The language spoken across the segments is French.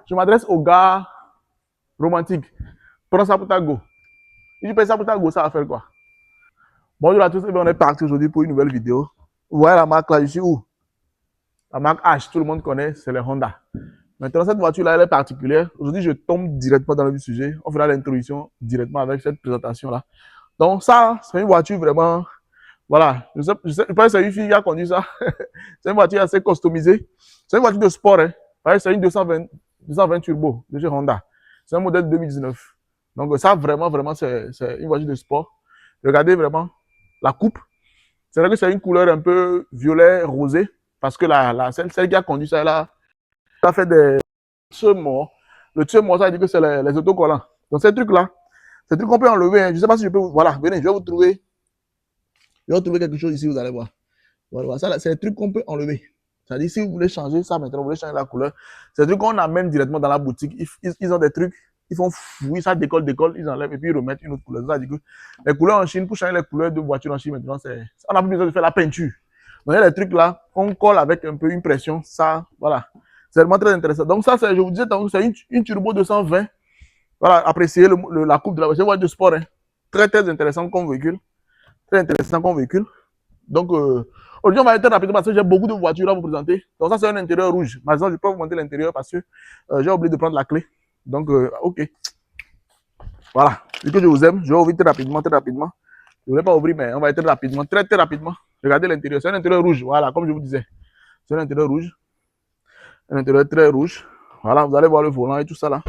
Je m'adresse aux gars romantiques. Prends ça pour ta go. Si tu payes ça pour ta go, ça va faire quoi? Bonjour à tous, on est parti aujourd'hui pour une nouvelle vidéo. Vous voyez la marque là, je suis où? La marque H, tout le monde connaît, c'est les Honda. Maintenant, cette voiture-là, elle est particulière. Aujourd'hui, je tombe directement dans le sujet. On fera l'introduction directement avec cette présentation-là. Donc, ça, c'est une voiture vraiment. Voilà. Je pense que c'est une fille qui a conduit ça. C'est une voiture assez customisée. C'est une voiture de sport. Hein. C'est une 220 turbo de chez Honda. C'est un modèle 2019. Donc, ça, vraiment, c'est une voiture de sport. Regardez vraiment la coupe. C'est vrai que c'est une couleur un peu violet rosé. Parce que celle qui a conduit ça, elle a fait des tueurs morts. Le tueur mort, ça veut dire que c'est les autocollants. Donc, ces trucs-là, ces trucs qu'on peut enlever. Hein. Je ne sais pas si je peux. Voilà, venez, je vais vous trouver. Je vais vous trouver quelque chose ici, vous allez voir. Voilà, ça, c'est des trucs qu'on peut enlever. C'est-à-dire, si vous voulez changer ça maintenant, vous voulez changer la couleur, c'est des trucs qu'on amène directement dans la boutique. Ils ont des trucs, ils font fouiller, ça décolle, ils enlèvent et puis ils remettent une autre couleur. Ça veut dire que les couleurs en Chine, pour changer les couleurs de voiture en Chine maintenant, on n'a plus besoin de faire la peinture. Donc, il y a des trucs là qu'on colle avec un peu une pression. Ça, voilà. C'est vraiment très intéressant. Donc, ça, je vous disais, c'est une turbo 220. Voilà, appréciez la coupe de la voiture. C'est une voiture de sport. Hein. Très, très intéressant comme véhicule. Très intéressant comme véhicule. Donc, aujourd'hui, on va être rapidement parce que j'ai beaucoup de voitures à vous présenter. Donc, ça, c'est un intérieur rouge. Maintenant, je peux vous montrer l'intérieur parce que j'ai oublié de prendre la clé. Donc, OK. Voilà. Vu que je vous aime, je vais ouvrir très rapidement, très rapidement. Je ne voulais pas ouvrir, mais on va être rapidement, très, très rapidement. Regardez l'intérieur. C'est un intérieur rouge. Voilà, comme je vous disais. C'est un intérieur rouge. Un intérieur très rouge. Voilà, vous allez voir le volant et tout ça là.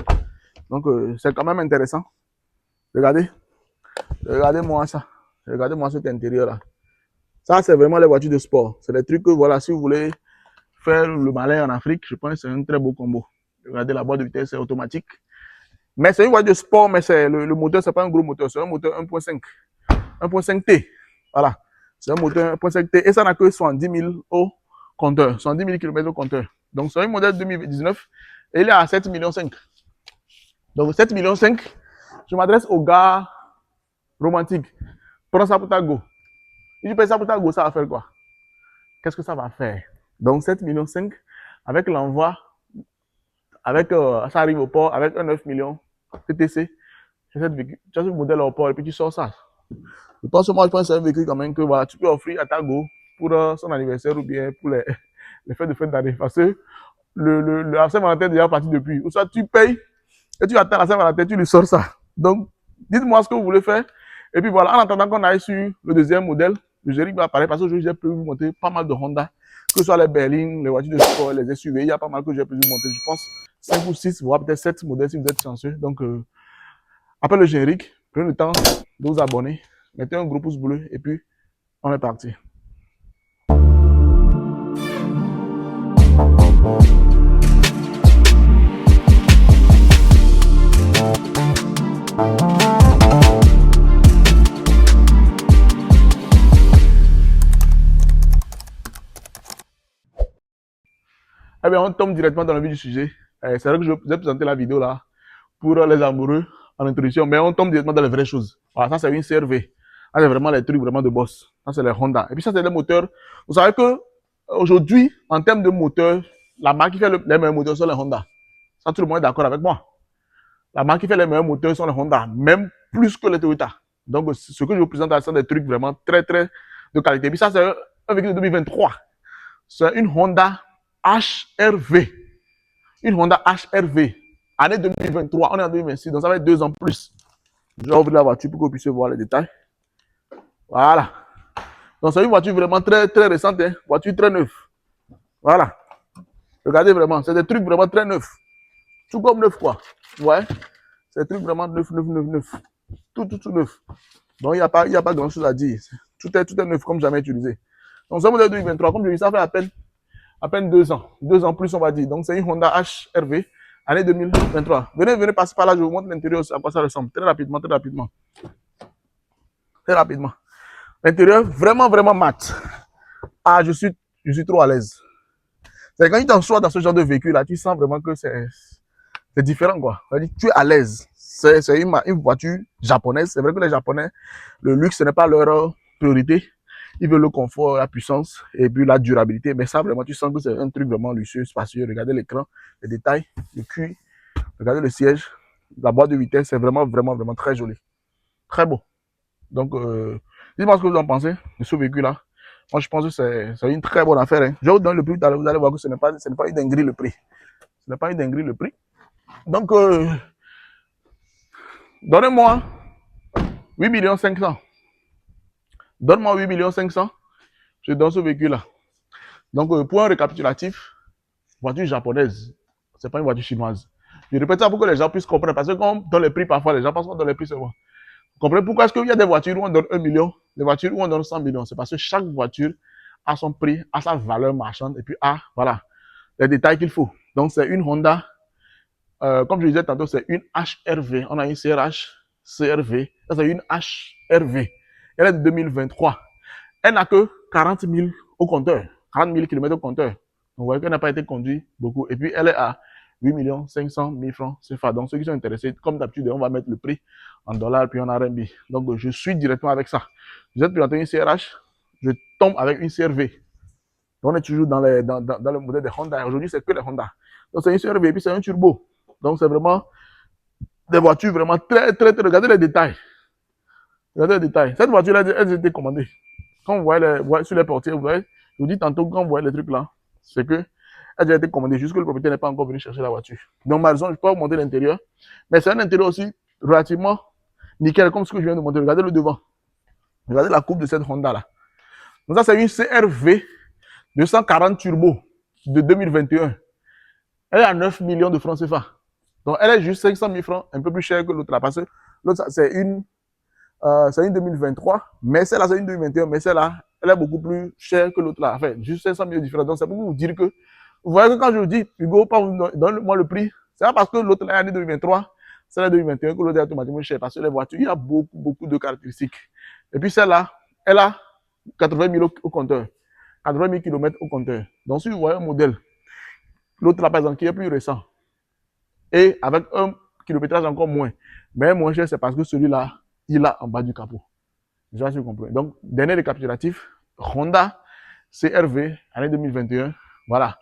Donc, c'est quand même intéressant. Regardez. Regardez-moi ça. Regardez-moi cet intérieur là. Ça, c'est vraiment les voitures de sport. C'est des trucs que, voilà, si vous voulez faire le malin en Afrique, je pense que c'est un très beau combo. Regardez, la boîte de vitesse, c'est automatique. Mais c'est une voiture de sport, mais le moteur, c'est pas un gros moteur. C'est un moteur 1.5. 1.5T. Voilà. C'est un moteur 1.5T. Et ça n'a que 70 000 au compteur. 70 000 km au compteur. Donc, c'est un modèle 2019. Et il est à 7,5 millions. Donc, 7,5 millions, je m'adresse aux gars romantiques. Prends ça pour ta go. Si tu payes ça pour ta go, ça va faire quoi? Qu'est-ce que ça va faire? Donc 7,5 millions avec l'envoi, ça arrive au port avec un 9 millions TTC. Tu as ce modèle au port et puis tu sors ça. Je pense que c'est un véhicule quand même que voilà, tu peux offrir à ta go pour son anniversaire ou bien pour les fêtes de fin d'année. Parce que la Saint-Valentin est déjà parti depuis. Ou soit tu payes et tu attends la Saint-Valentin, tu lui sors ça. Donc, dites-moi ce que vous voulez faire. Et puis voilà, en attendant qu'on aille sur le deuxième modèle, le générique va apparaître parce que j'ai pu vous montrer pas mal de Honda, que ce soit les berlines, les voitures de sport, les SUV, il y a pas mal que j'ai pu vous montrer. Je pense 5 ou 6, voire peut-être 7 modèles si vous êtes chanceux. Donc, après le générique, prenez le temps de vous abonner, mettez un gros pouce bleu et puis on est parti. Eh bien, on tombe directement dans le vif du sujet. C'est vrai que je vous ai présenté la vidéo là pour les amoureux en introduction, mais on tombe directement dans les vraies choses. Voilà, ça c'est une CRV. Ça c'est vraiment les trucs vraiment de boss. Ça c'est les Honda. Et puis ça c'est les moteurs. Vous savez que aujourd'hui, en termes de moteurs, la marque qui fait les meilleurs moteurs sont les Honda. Ça tout le monde est d'accord avec moi. La marque qui fait les meilleurs moteurs sont les Honda, même plus que les Toyota. Donc ce que je vous présente là, c'est des trucs vraiment très très de qualité. Et puis ça c'est un véhicule de 2023. C'est une Honda HRV. Une Honda HRV. Année 2023, on est en 2026, donc ça va être 2 ans plus. Je vais ouvrir la voiture pour que vous puissiez voir les détails. Voilà. Donc c'est une voiture vraiment très, très récente, hein. Voiture très neuve. Voilà. Regardez vraiment, c'est des trucs vraiment très neufs. Tout comme neuf, quoi. Ouais. C'est des trucs vraiment neuf. Tout neuf. Donc il n'y a pas grand chose à dire. Tout est neuf comme jamais utilisé. Donc c'est un modèle 2023, comme je dis, ça fait à peine 2 ans. 2 ans plus, on va dire. Donc c'est une Honda HRV. Année 2023. Venez passer par là, je vous montre l'intérieur, à quoi ça ressemble. Très rapidement. L'intérieur, vraiment mat. Ah, je suis trop à l'aise. C'est quand tu t'en dans ce genre de véhicule là, tu sens vraiment que c'est différent, quoi. Tu es à l'aise. C'est une voiture japonaise. C'est vrai que les Japonais, le luxe, ce n'est pas leur priorité. Ils veulent le confort, la puissance et puis la durabilité. Mais ça, vraiment, tu sens que c'est un truc vraiment luxueux, spacieux. Regardez l'écran, les détails, le cuir. Regardez le siège, la boîte de vitesse, c'est vraiment, vraiment, vraiment très joli. Très beau. Donc, dites-moi ce que vous en pensez de ce véhicule-là. Moi, je pense que c'est une très bonne affaire. Hein. Je vais vous donner le prix tout à l'heure. Vous allez voir que ce n'est pas une dinguerie le prix. Ce n'est pas une dinguerie le prix. Donc, donnez-moi 8 500 000. Donne-moi 8 500 000. Je donne ce véhicule-là. Donc, pour un récapitulatif, voiture japonaise, ce n'est pas une voiture chinoise. Je répète ça pour que les gens puissent comprendre. Parce que quand on donne les prix, parfois, les gens pensent qu'on donne les prix seulement. Vous comprenez pourquoi est-ce qu'il y a des voitures où on donne 1 million, des voitures où on donne 100 millions? C'est parce que chaque voiture a son prix, a sa valeur marchande, et puis voilà, les détails qu'il faut. Donc, c'est une Honda, comme je disais tantôt, c'est une HRV. On a une CRH, CRV. Ça, c'est une HRV. Elle est de 2023. Elle n'a que 40 000 au compteur, 40 000 km au compteur. Vous voyez qu'elle n'a pas été conduite beaucoup. Et puis, elle est à 8 500 000 francs CFA. Donc, ceux qui sont intéressés, comme d'habitude, on va mettre le prix en dollars puis en RMB. Donc, je suis directement avec ça. Vous êtes présenté une CRH, je tombe avec une CRV. Donc, on est toujours dans le modèle des Honda. Aujourd'hui, c'est que les Honda. Donc, c'est une CRV et puis c'est un turbo. Donc, c'est vraiment des voitures vraiment très, très, très. Regardez les détails. Regardez les détails. Cette voiture, elle a été commandée. Quand vous voyez sur les portières, vous voyez, je vous dis tantôt, quand vous voyez les trucs là, c'est que elle a été commandée, juste que le propriétaire n'est pas encore venu chercher la voiture. Donc, ma raison, je peux pas vous montrer l'intérieur, mais c'est un intérieur aussi relativement nickel, comme ce que je viens de montrer. Regardez le devant. Regardez la coupe de cette Honda là. Donc, ça, c'est une CRV 240 turbo de 2021. Elle est à 9 millions de francs CFA. Donc, elle est juste 500 000 francs, un peu plus cher que l'autre là, parce que l'autre, c'est une 2023, mais celle-là, c'est une 2021, mais celle-là, elle est beaucoup plus chère que l'autre là. Enfin, juste 500 000 de différence. Donc, c'est pour vous dire que, vous voyez que quand je vous dis, Hugo, donne-moi le prix, c'est pas parce que l'autre là est année 2023, celle-là 2021, que l'autre est automatiquement cher. Parce que les voitures, il y a beaucoup, beaucoup de caractéristiques. Et puis celle-là, elle a 80 000 au compteur, 80 000 km au compteur. Donc, si vous voyez un modèle, l'autre là, par exemple, qui est plus récent, et avec un kilométrage encore moins, mais moins cher, c'est parce que celui-là, il a en bas du capot. Je sais pas si vous comprenez. Donc, dernier récapitulatif, Honda CRV, année 2021. Voilà.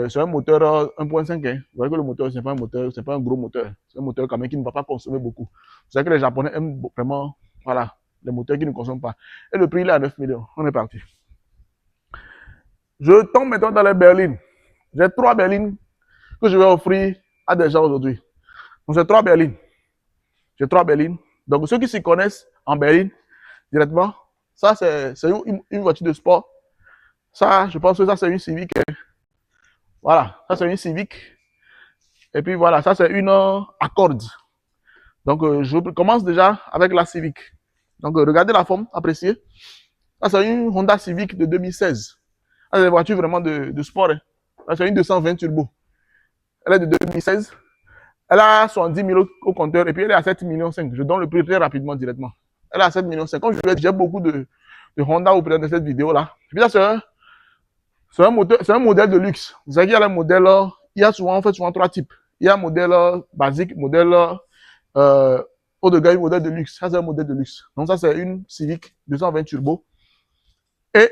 C'est un moteur 1.5. Hein. Vous voyez que le moteur, ce n'est pas un moteur, c'est pas un gros moteur. C'est un moteur quand même qui ne va pas consommer beaucoup. Vous savez que les Japonais aiment vraiment, voilà, les moteurs qui ne consomment pas. Et le prix, il est à 9 millions. On est parti. Je tombe maintenant dans les berlines. J'ai 3 berlines que je vais offrir à des gens aujourd'hui. Donc, j'ai 3 berlines. J'ai 3 berlines. Donc, ceux qui s'y connaissent en berline, directement, ça, c'est une voiture de sport. Ça, je pense que ça, c'est une Civic. Voilà, ça, c'est une Civic. Et puis, voilà, ça, c'est une Accord. Donc, je commence déjà avec la Civic. Donc, regardez la forme, appréciez. Ça, c'est une Honda Civic de 2016. Ça, c'est une voiture vraiment de sport. Hein. Ça, c'est une 220 turbo. Elle est de 2016. Elle a 70 000 au compteur et puis elle est à 7,5 millions. Je donne le prix très rapidement, directement. Elle est à 7,5 millions. Comme je vous l'ai dit, j'ai beaucoup de Honda au présent de cette vidéo-là. Et puis là, c'est un modèle de luxe. Vous savez qu'il y a le modèle, il y a souvent, en fait, souvent 3 types. Il y a un modèle basique, modèle haut de gamme, modèle de luxe. Ça, c'est un modèle de luxe. Donc, ça, c'est une Civic 220 turbo. Et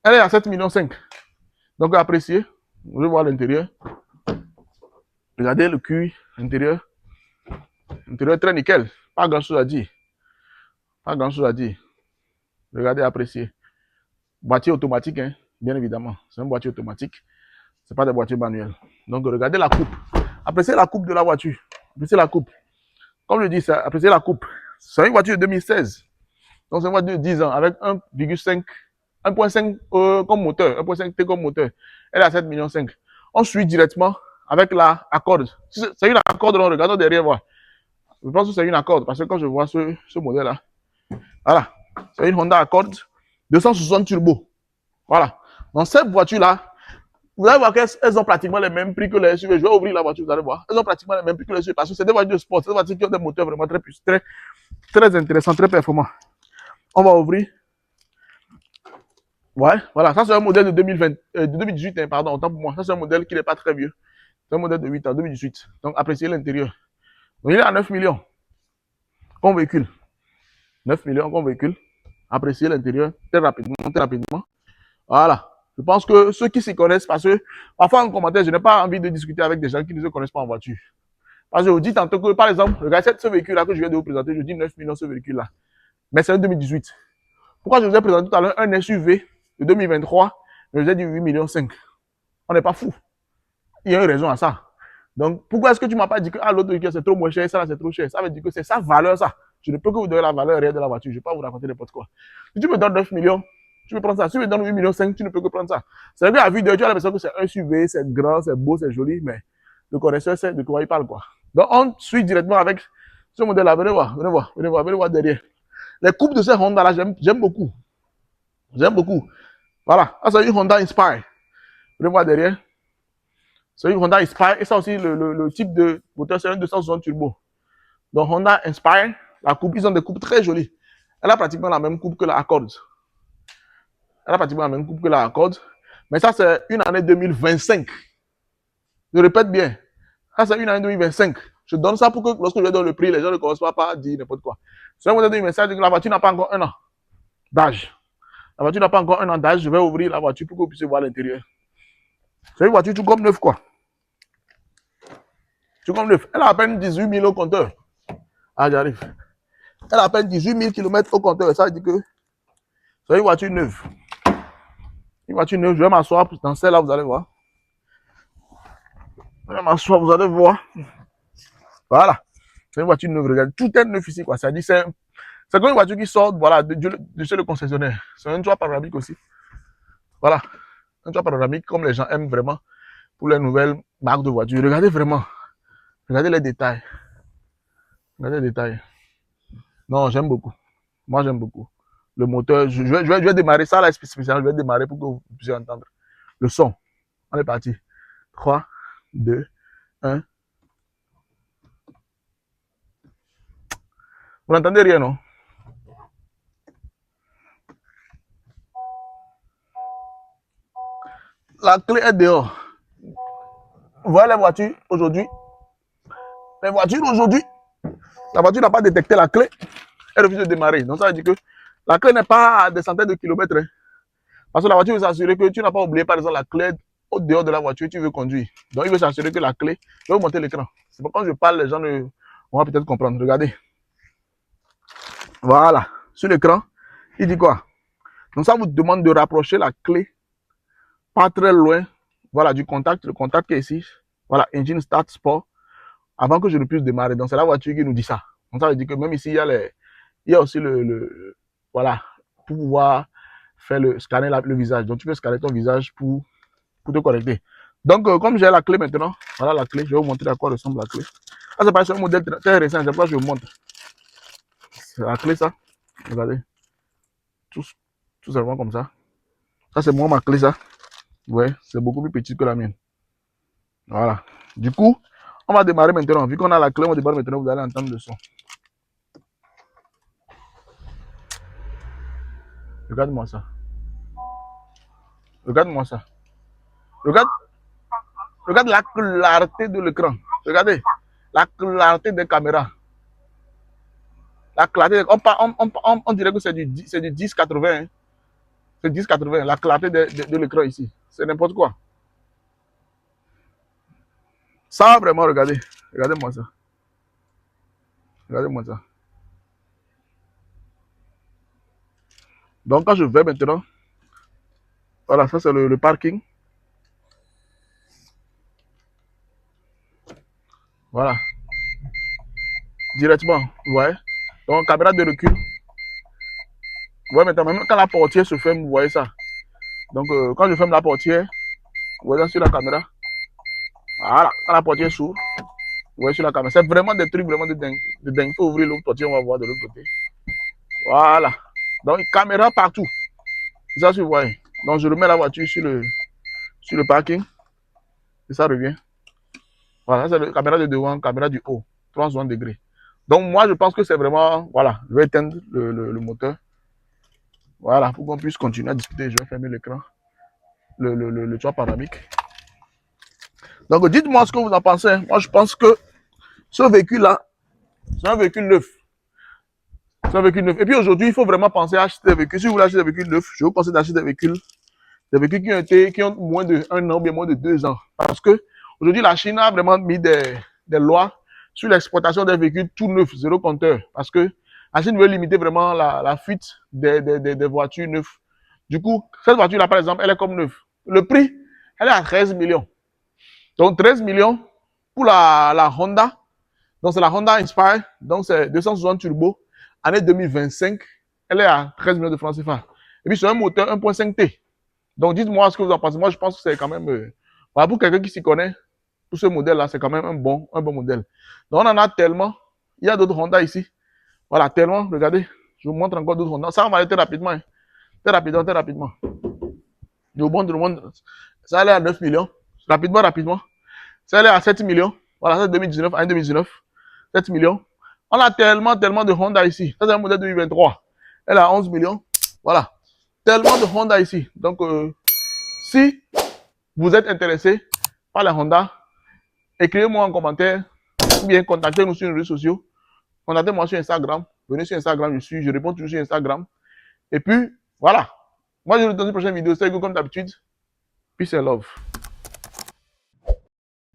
elle est à 7,5 millions. Donc, appréciez. Vous allez voir l'intérieur. Regardez le cuir, l'intérieur. L'intérieur très nickel. Pas grand chose à dire. Pas grand chose à dire. Regardez, appréciez. Boîtier automatique, hein, bien évidemment. C'est un boîtier automatique. Ce n'est pas des boîtiers manuels. Donc, regardez la coupe. Appréciez la coupe de la voiture. Appréciez la coupe. Comme je dis, appréciez la coupe. C'est une voiture de 2016. Donc, c'est une voiture de 10 ans avec 1,5 comme moteur. 1,5 T comme moteur. Elle est à 7,5 millions. On suit directement avec la Accord. C'est une Accord, regardons derrière moi. Je pense que c'est une Accord parce que quand je vois ce modèle-là, voilà, c'est une Honda Accord 260 turbo. Voilà. Dans cette voiture-là, vous allez voir qu'elles ont pratiquement les mêmes prix que les SUV. Je vais ouvrir la voiture, vous allez voir. Elles ont pratiquement les mêmes prix que les SUV parce que c'est des voitures de sport. C'est des voitures qui ont des moteurs vraiment très puissants, très intéressants, très performants. On va ouvrir. Ouais, voilà. Ça, c'est un modèle de 2018, hein, pardon, autant pour moi. Ça, c'est un modèle qui n'est pas très vieux. C'est un modèle de 8 ans, 2018. Donc, appréciez l'intérieur. Donc, il est à 9 millions comme véhicule. 9 millions comme véhicule. Appréciez l'intérieur très rapidement, très rapidement. Voilà. Je pense que ceux qui s'y connaissent, parce que parfois en commentaire, je n'ai pas envie de discuter avec des gens qui ne se connaissent pas en voiture. Parce que je vous dis tantôt que, par exemple, regardez ce véhicule-là que je viens de vous présenter, je dis 9 millions ce véhicule-là. Mais c'est un 2018. Pourquoi je vous ai présenté tout à l'heure un SUV de 2023, je vous ai dit 8 millions 5. On n'est pas fou. Il y a une raison à ça. Donc, pourquoi est-ce que tu ne m'as pas dit que l'autre véhicule c'est trop moins cher, ça là c'est trop cher? Ça veut dire que c'est sa valeur, ça. Je ne peux que vous donner la valeur réelle de la voiture. Je ne vais pas vous raconter n'importe quoi. Si tu me donnes 9 millions, tu peux prendre ça. Si tu me donnes 8 millions 5, tu ne peux que prendre ça. C'est vrai qu'à vue d'œil, tu as l'impression que c'est un SUV, c'est grand, c'est beau, c'est joli, mais le connaisseur sait de quoi il parle, quoi. Donc, on suit directement avec ce modèle-là. Venez voir, venez voir, venez voir, venez voir derrière. Les coupes de ces Honda-là, j'aime beaucoup. J'aime beaucoup. Voilà. Ça, c'est une Honda Inspire. Venez voir derrière. C'est une Honda Inspire. Et ça aussi, le type de moteur, c'est un 260 turbo. Donc, Honda Inspire, la coupe, ils ont des coupes très jolies. Elle a pratiquement la même coupe que la Accord. Elle a pratiquement la même coupe que la Accord. Mais ça, c'est une année 2025. Je répète bien. Ça, c'est une année 2025. Je donne ça pour que lorsque je donne le prix, les gens ne commencent pas à dire n'importe quoi. C'est un modèle 2025, la voiture n'a pas encore un an d'âge. La voiture n'a pas encore un an d'âge. Je vais ouvrir la voiture pour que vous puissiez voir l'intérieur. C'est une voiture tout comme neuf, quoi. Tout comme neuf. Elle a à peine 18 000 au compteur. Ah, j'arrive. Elle a à peine 18 000 km au compteur. Ça veut dire que c'est une voiture neuve. Une voiture neuve. Je vais m'asseoir dans celle-là, vous allez voir. Je vais m'asseoir, vous allez voir. Voilà. C'est une voiture neuve. Regardez, tout est neuf ici, quoi. C'est comme une voiture qui sort, voilà, de chez le concessionnaire. C'est un toit panoramique aussi. Voilà. Un toit panoramique, comme les gens aiment vraiment pour les nouvelles marques de voitures. Regardez vraiment. Regardez les détails. Regardez les détails. Non, j'aime beaucoup. Moi, j'aime beaucoup. Le moteur, je vais démarrer ça là spécialement. Je vais démarrer pour que vous puissiez entendre le son. On est parti. 3, 2, 1. Vous n'entendez rien, non? La clé est dehors. Vous voyez les voitures aujourd'hui? Les voitures aujourd'hui, la voiture n'a pas détecté la clé. Elle refuse de démarrer. Donc ça veut dire que la clé n'est pas à des centaines de kilomètres. Hein. Parce que la voiture veut s'assurer que tu n'as pas oublié, par exemple, la clé au dehors de la voiture, tu veux conduire. Donc il veut s'assurer que la clé. Je vais vous montrer l'écran. C'est pourquoi quand je parle, les gens vont peut-être comprendre. Regardez. Voilà. Sur l'écran, il dit quoi? Donc ça vous demande de rapprocher la clé pas très loin. Voilà, du contact. Le contact qui est ici. Voilà, Engine Start Sport. Avant que je ne puisse démarrer. Donc c'est la voiture qui nous dit ça. Donc ça veut dire que même ici, il y a aussi voilà, pour pouvoir faire scanner le visage. Donc tu peux scanner ton visage pour te connecter. Donc comme j'ai la clé maintenant, voilà la clé, je vais vous montrer à quoi ressemble la clé. Ah, c'est pas un modèle très récent, c'est pourquoi je vous montre. C'est la clé ça. Regardez. Tout simplement comme ça. Ça c'est moi ma clé ça. Ouais, c'est beaucoup plus petit que la mienne. Voilà. Du coup, on va démarrer maintenant. Vu qu'on a la clé, on démarre maintenant, vous allez entendre le son. Regarde-moi ça. Regarde-moi ça. Regarde la clarté de l'écran. Regardez. La clarté des caméras. La clarté. On dirait que c'est du 1080. Hein. C'est 1080. La clarté de l'écran ici. C'est n'importe quoi. Ça, vraiment, regardez. Regardez-moi ça. Regardez-moi ça. Donc, quand je vais maintenant, voilà, ça c'est le parking. Voilà. Directement, vous voyez. Donc, caméra de recul. Vous voyez maintenant, même quand la portière se ferme, vous voyez ça. Donc, quand je ferme la portière, vous voyez ça sur la caméra. Voilà, quand la portière s'ouvre, vous voyez sur la caméra. C'est vraiment des trucs vraiment de dingue. Il faut ouvrir l'autre portière, on va voir de l'autre côté. Voilà. Donc, caméra partout. C'est ça, vous voyez. Donc, je remets la voiture sur le parking. Et ça revient. Voilà, c'est la caméra de devant, caméra du haut. 360 degrés. Donc, moi, je pense que c'est vraiment... Voilà, je vais éteindre le moteur. Voilà, pour qu'on puisse continuer à discuter. Je vais fermer l'écran. Le toit panoramique. Donc, dites-moi ce que vous en pensez. Moi, je pense que ce véhicule-là, c'est un véhicule neuf. C'est un véhicule neuf. Et puis aujourd'hui, il faut vraiment penser à acheter des véhicules. Si vous voulez acheter des véhicules neufs, je vous conseille d'acheter des véhicules qui ont moins de 1 an, bien moins de 2 ans. Parce que aujourd'hui, la Chine a vraiment mis des lois sur l'exportation des véhicules tout neufs, zéro compteur. Parce que la Chine veut limiter vraiment la fuite des voitures neuves. Du coup, cette voiture-là, par exemple, elle est comme neuve. Le prix, elle est à 13 millions. Donc, 13 millions pour la Honda. Donc, c'est la Honda Inspire. Donc, c'est 260 turbo. Année 2025, elle est à 13 millions de francs CFA. Et puis, c'est un moteur 1.5T. Donc, dites-moi ce que vous en pensez. Moi, je pense que c'est quand même... voilà, pour quelqu'un qui s'y connaît, pour ce modèle-là, c'est quand même un bon modèle. Donc, on en a tellement. Il y a d'autres Honda ici. Voilà, tellement. Regardez, je vous montre encore d'autres Honda. Ça va m'arrêter rapidement. Hein. Très rapidement, très rapidement. Je vous montre. Ça allait à 9 millions. Rapidement, rapidement. Ça allait à 7 millions. Voilà, c'est 2019, année 2019. 7 millions. On a tellement de Honda ici. Ça, c'est un modèle 2023. Elle a 11 millions. Voilà. Tellement de Honda ici. Donc, si vous êtes intéressé par la Honda, écrivez-moi en commentaire ou bien contactez-nous sur les réseaux sociaux. Contactez-moi sur Instagram. Venez sur Instagram, je réponds toujours sur Instagram. Et puis, voilà. Moi, je vous donne une prochaine vidéo. C'est comme d'habitude. Peace and love.